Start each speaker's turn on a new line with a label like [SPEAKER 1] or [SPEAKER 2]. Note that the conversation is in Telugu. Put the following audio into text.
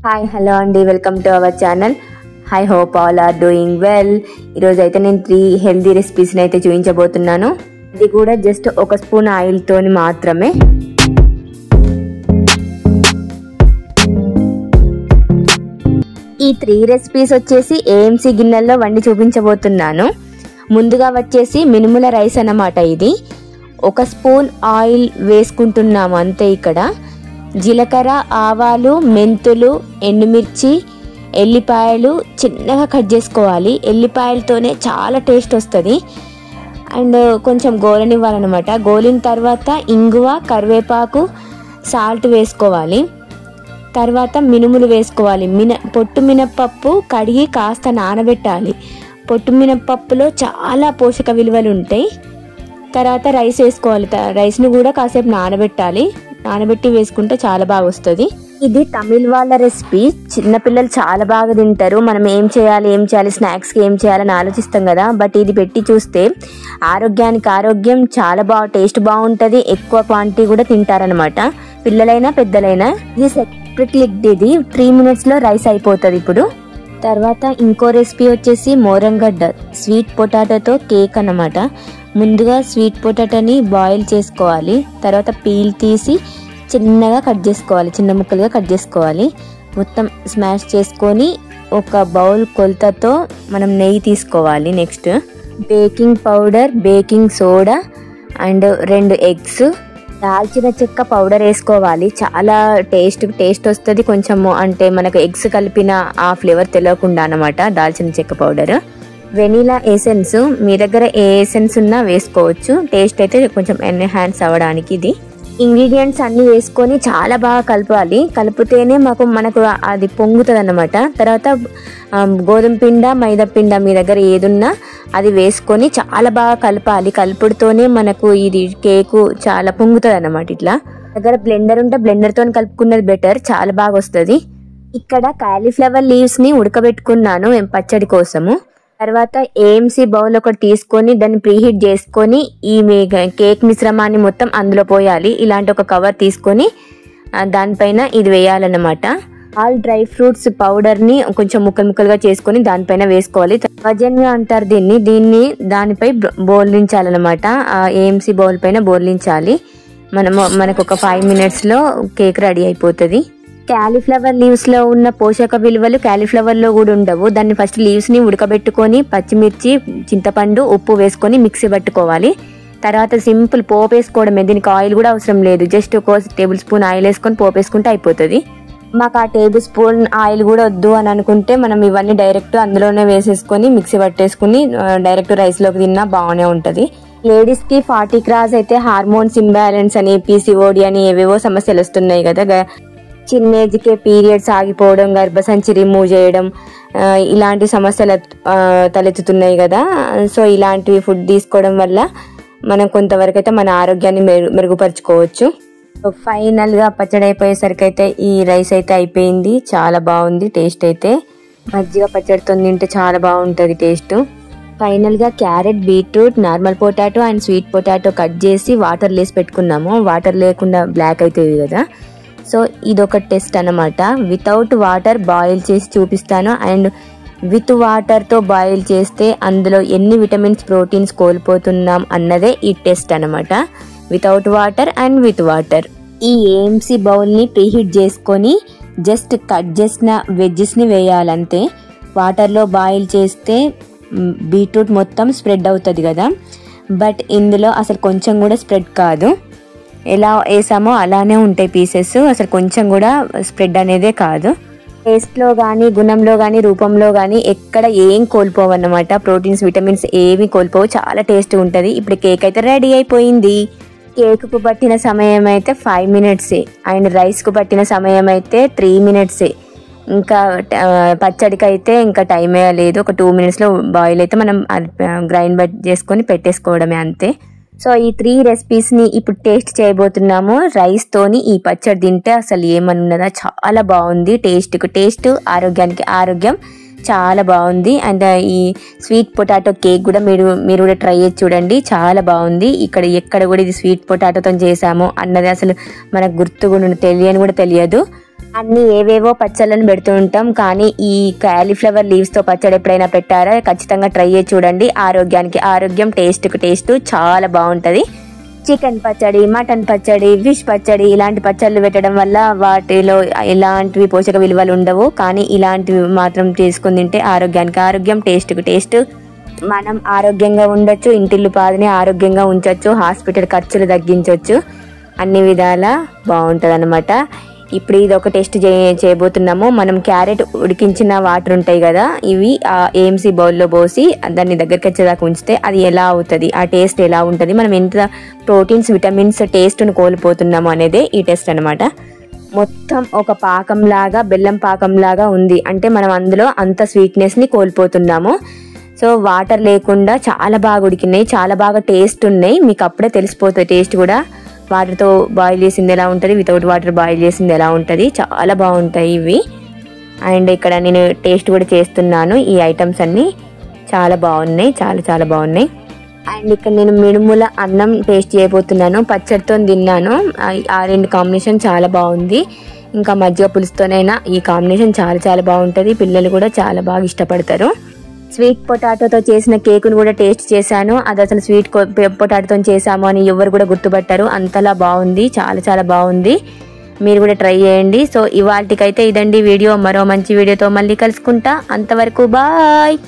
[SPEAKER 1] హాయ్ హలో అండి, welcome to our channel. I hope all are doing well. ఈరోజు అయితే నేను 3 హెల్దీ రెసిపీస్ని అయితే చూపించబోతున్నాను. ఇది కూడా జస్ట్ 1 స్పూన్ ఆయిల్తోని మాత్రమే. ఈ 3 రెసిపీస్ వచ్చేసి ఏఎంసీ గిన్నెల్లో వండి చూపించబోతున్నాను. ముందుగా వచ్చేసి మినుముల రైస్ అన్నమాట. ఇది 1 స్పూన్ ఆయిల్ వేసుకుంటున్నాము అంతే. ఇక్కడ జీలకర్ర, ఆవాలు, మెంతులు, ఎండుమిర్చి, ఎల్లిపాయలు చిన్నగా కట్ చేసుకోవాలి. ఎల్లిపాయలతోనే చాలా టేస్ట్ వస్తుంది. అండ్ కొంచెం గోలనివ్వాలన్నమాట. గోలిన తర్వాత ఇంగువ, కరివేపాకు, సాల్ట్ వేసుకోవాలి. తర్వాత మినుములు వేసుకోవాలి. పొట్టు మినపప్పు కడిగి కాస్త నానబెట్టాలి. పొట్టు మినపప్పులో చాలా పోషక విలువలు ఉంటాయి. తర్వాత రైస్ వేసుకోవాలి. రైస్ని కూడా కాసేపు నానబెట్టాలి. నానబెట్టి వేసుకుంటే చాలా బాగా వస్తుంది. ఇది తమిళ్ వాళ్ళ రెసిపీ. చిన్నపిల్లలు చాలా బాగా తింటారు. మనం ఏం చేయాలి స్నాక్స్కి ఏం చేయాలని ఆలోచిస్తాం కదా. బట్ ఇది పెట్టి చూస్తే ఆరోగ్యానికి ఆరోగ్యం, చాలా టేస్ట్ బాగుంటుంది. ఎక్కువ క్వాంటిటీ కూడా తింటారనమాట, పిల్లలైనా పెద్దలైనా. ఇది సెపరేట్ లిక్డ్. ఇది 3 minutesలో రైస్ అయిపోతుంది. ఇప్పుడు తర్వాత ఇంకో రెసిపీ వచ్చేసి మోరంగడ్డ స్వీట్ పొటాటోతో కేక్ అన్నమాట. ముందుగా స్వీట్ పొటాటోని బాయిల్ చేసుకోవాలి. తర్వాత పీల్ తీసి చిన్నగా కట్ చేసుకోవాలి, చిన్న ముక్కలుగా కట్ చేసుకోవాలి. మొత్తం స్మాష్ చేసుకొని ఒక బౌల్ కొలతతో మనం నెయ్యి తీసుకోవాలి. Next baking powder, baking soda and 2 eggs, దాల్చిన చెక్క పౌడర్ వేసుకోవాలి. చాలా టేస్ట్ వస్తుంది. కొంచెము అంటే మనకు ఎగ్స్ కలిపిన ఆ ఫ్లేవర్ తెలియకుండా అన్నమాట దాల్చిన చెక్క పౌడర్. వెనీలా ఎసెన్స్, మీ దగ్గర ఏ ఎసెన్స్ ఉన్నా వేసుకోవచ్చు. టేస్ట్ అయితే కొంచెం ఎన్హాన్స్ అవ్వడానికి. ఇది ఇంగ్రీడియంట్స్ అన్ని వేసుకొని చాలా బాగా కలపాలి. కలిపితేనే మనకు అది పొంగుతుంది అన్నమాట. తర్వాత గోధుమ పిండ, మైదా పిండ మీ దగ్గర ఏదున్నా అది వేసుకొని చాలా బాగా కలపాలి. కలుపుడుతోనే మనకు ఇది కేకు చాలా పొంగుతుంది అన్నమాట. ఇట్లా దగ్గర బ్లెండర్ ఉంటే బ్లెండర్తో కలుపుకున్నది బెటర్, చాలా బాగా వస్తుంది. ఇక్కడ కాలీఫ్లవర్ లీవ్స్ని ఉడకబెట్టుకున్నాను పచ్చడి కోసము. తర్వాత ఏఎంసీ బౌల్ ఒకటి తీసుకొని దాన్ని ప్రీహీట్ చేసుకొని ఈ కేక్ మిశ్రమాన్ని మొత్తం అందులో పోయాలి. ఇలాంటి ఒక కవర్ తీసుకొని దానిపైన ఇది వేయాలన్నమాట. ఆల్ డ్రై ఫ్రూట్స్ పౌడర్ని కొంచెం ముక్కలుగా చేసుకొని దానిపైన వేసుకోవాలి. వజన్య అంటారు దీన్ని దానిపై బోర్లించాలన్నమాట. ఏఎంసీ బౌల్ పైన బోర్లించాలి. మనకు ఒక 5 minutesలో కేక్ రెడీ అయిపోతుంది. కాలీఫ్లవర్ లీవ్స్లో ఉన్న పోషక విలువలు కాలీఫ్లవర్లో కూడా ఉండవు. దాన్ని ఫస్ట్ లీవ్స్ని ఉడకబెట్టుకొని పచ్చిమిర్చి, చింతపండు, ఉప్పు వేసుకొని మిక్సీ పట్టుకోవాలి. తర్వాత సింపుల్ పోపు వేసుకోవడమే. దీనికి ఆయిల్ కూడా అవసరం లేదు. జస్ట్ 1 టేబుల్ స్పూన్ ఆయిల్ వేసుకొని పోపు వేసుకుంటే అయిపోతుంది. మాకు ఆ టేబుల్ స్పూన్ ఆయిల్ కూడా వద్దు అని అనుకుంటే మనం ఇవన్నీ డైరెక్ట్ అందులోనే వేసేసుకొని మిక్సీ పట్టేసుకుని డైరెక్ట్ రైస్లోకి తిన్నా బాగానే ఉంటుంది. లేడీస్కి 40 క్రాస్ అయితే హార్మోన్స్ ఇంబ్యాలెన్స్ అని, పీసీఓడి అని ఏవేవో సమస్యలు వస్తున్నాయి కదా. చిన్న ఏజ్కే పీరియడ్స్ ఆగిపోవడం, గర్భసంచి రిమూవ్ చేయడం, ఇలాంటి సమస్యలు తలెత్తుతున్నాయి కదా. సో ఇలాంటివి ఫుడ్ తీసుకోవడం వల్ల మనం కొంతవరకు అయితే మన ఆరోగ్యాన్ని మెరుగుపరుచుకోవచ్చు. ఫైనల్గా పచ్చడి అయిపోయేసరికి అయితే ఈ రైస్ అయితే అయిపోయింది. చాలా బాగుంది టేస్ట్ అయితే. మజ్జిగ పచ్చడితో తింటే చాలా బాగుంటుంది టేస్ట్. ఫైనల్గా carrot, beetroot, normal potato and sweet potato cut చేసి వాటర్ లేసి పెట్టుకున్నాము. వాటర్ లేకుండా బ్లాక్ అవుతుంది కదా. సో ఇదొక టెస్ట్ అన్నమాట. వితౌట్ వాటర్ బాయిల్ చేసి చూపిస్తాను. అండ్ విత్ వాటర్తో బాయిల్ చేస్తే అందులో ఎన్ని విటమిన్స్, ప్రోటీన్స్ కోల్పోతున్నాం అన్నదే ఈ టెస్ట్ అన్నమాట. Without water and with water. ఈ ఏఎంసీ బౌల్ని ప్రీహీట్ చేసుకొని జస్ట్ కట్ చేసిన వెజ్జెస్ని వేయాలంతే. వాటర్లో బాయిల్ చేస్తే బీట్రూట్ మొత్తం స్ప్రెడ్ అవుతుంది కదా. బట్ ఇందులో అసలు కొంచెం కూడా స్ప్రెడ్ కాదు. ఎలా వేసామో అలానే ఉంటాయి పీసెస్. అసలు కొంచెం కూడా స్ప్రెడ్ అనేదే కాదు. టేస్ట్లో కానీ, గుణంలో కానీ, రూపంలో కానీ ఎక్కడ ఏం కోల్పోవు అన్నమాట. ప్రోటీన్స్, విటమిన్స్ ఏమి కోల్పోవు. చాలా టేస్ట్గా ఉంటుంది. ఇప్పుడు కేక్ అయితే రెడీ అయిపోయింది. కేక్కు పట్టిన సమయం అయితే 5 minutes అండ్ రైస్కు పట్టిన సమయం అయితే 3 minutes. ఇంకా పచ్చడికి అయితే ఇంకా టైమే లేదు. ఒక 2 minutesలో బాయిల్ అయితే మనం గ్రైండ్ చేసుకొని పెట్టేసుకోవడమే అంతే. సో ఈ 3 రెసిపీస్ని ఇప్పుడు టేస్ట్ చేయబోతున్నాము. రైస్తోని ఈ పచ్చడి తింటే అసలు ఏమన్నదా, చాలా బాగుంది. టేస్ట్, ఆరోగ్యానికి ఆరోగ్యం, చాలా బాగుంది. అండ్ ఈ స్వీట్ పొటాటో కేక్ కూడా మీరు కూడా ట్రై చేసి చూడండి, చాలా బాగుంది. ఎక్కడ కూడా ఇది స్వీట్ పొటాటోతో చేసాము అన్నది అసలు మనకు గుర్తు కూడా తెలియదు. అన్ని ఏవేవో పచ్చళ్ళను పెడుతూ ఉంటాం, కానీ ఈ కాలీఫ్లవర్ లీవ్స్తో పచ్చడి ఎప్పుడైనా పెట్టారా? ఖచ్చితంగా ట్రై చేసి చూడండి. ఆరోగ్యానికి ఆరోగ్యం, టేస్ట్కి టేస్ట్ చాలా బాగుంటుంది. చికెన్ పచ్చడి, మటన్ పచ్చడి, ఫిష్ పచ్చడి ఇలాంటి పచ్చళ్ళు పెట్టడం వల్ల వాటిలో ఎలాంటివి పోషక విలువలు ఉండవు, కానీ ఇలాంటివి మాత్రం చేసుకుని తింటే ఆరోగ్యానికి ఆరోగ్యం, టేస్ట్కి టేస్ట్. మనం ఆరోగ్యంగా ఉండొచ్చు, ఇంటిల్లు పాదిని ఆరోగ్యంగా ఉంచవచ్చు, హాస్పిటల్ ఖర్చులు తగ్గించవచ్చు, అన్ని విధాలా బాగుంటుంది అన్నమాట. ఇప్పుడు ఇది ఒక టెస్ట్ చేయబోతున్నాము. మనం క్యారెట్ ఉడికించిన వాటర్ ఉంటాయి కదా, ఇవి ఏఎంసీ బౌల్లో పోసి దాన్ని దగ్గరికి వచ్చేదాకా ఉంచితే అది ఎలా అవుతుంది, ఆ టేస్ట్ ఎలా ఉంటుంది, మనం ఎంత ప్రోటీన్స్, విటమిన్స్, టేస్ట్ను కోల్పోతున్నాము అనేదే ఈ టెస్ట్ అనమాట. మొత్తం ఒక పాకంలాగా, బెల్లం పాకంలాగా ఉంది అంటే మనం అందులో అంత స్వీట్నెస్ని కోల్పోతున్నాము. సో వాటర్ లేకుండా చాలా బాగా ఉడికినాయి, చాలా బాగా టేస్ట్ ఉన్నాయి. మీకు అప్పుడే తెలిసిపోతుంది టేస్ట్ కూడా. వాటర్తో బాయిల్ చేసింది ఎలా ఉంటుంది, వితౌట్ వాటర్ బాయిల్ చేసింది ఎలా ఉంటుంది, చాలా బాగుంటాయి ఇవి. అండ్ ఇక్కడ నేను టేస్ట్ కూడా చేస్తున్నాను. ఈ ఐటమ్స్ అన్నీ చాలా బాగున్నాయి, చాలా చాలా బాగున్నాయి. అండ్ ఇక్కడ నేను మినుముల అన్నం టేస్ట్ చేయబోతున్నాను. పచ్చడితో తిన్నాను, ఆ రెండు కాంబినేషన్ చాలా బాగుంది. ఇంకా మజ్జిగ పులుసుతోనైనా ఈ కాంబినేషన్ చాలా చాలా బాగుంటుంది. పిల్లలు కూడా చాలా బాగా ఇష్టపడతారు. స్వీట్ పొటాటోతో చేసిన కేకును కూడా టేస్ట్ చేశాను. అది అసలు స్వీట్ పొటాటోతో చేసాము అని ఎవరు కూడా గుర్తుపట్టారు, అంతలా బాగుంది, చాలా చాలా బాగుంది. మీరు కూడా ట్రై చేయండి. సో ఇవాళకైతే ఇదండి వీడియో. మరో మంచి వీడియోతో మళ్ళీ కలుసుకుంటా. అంతవరకు బాయ్.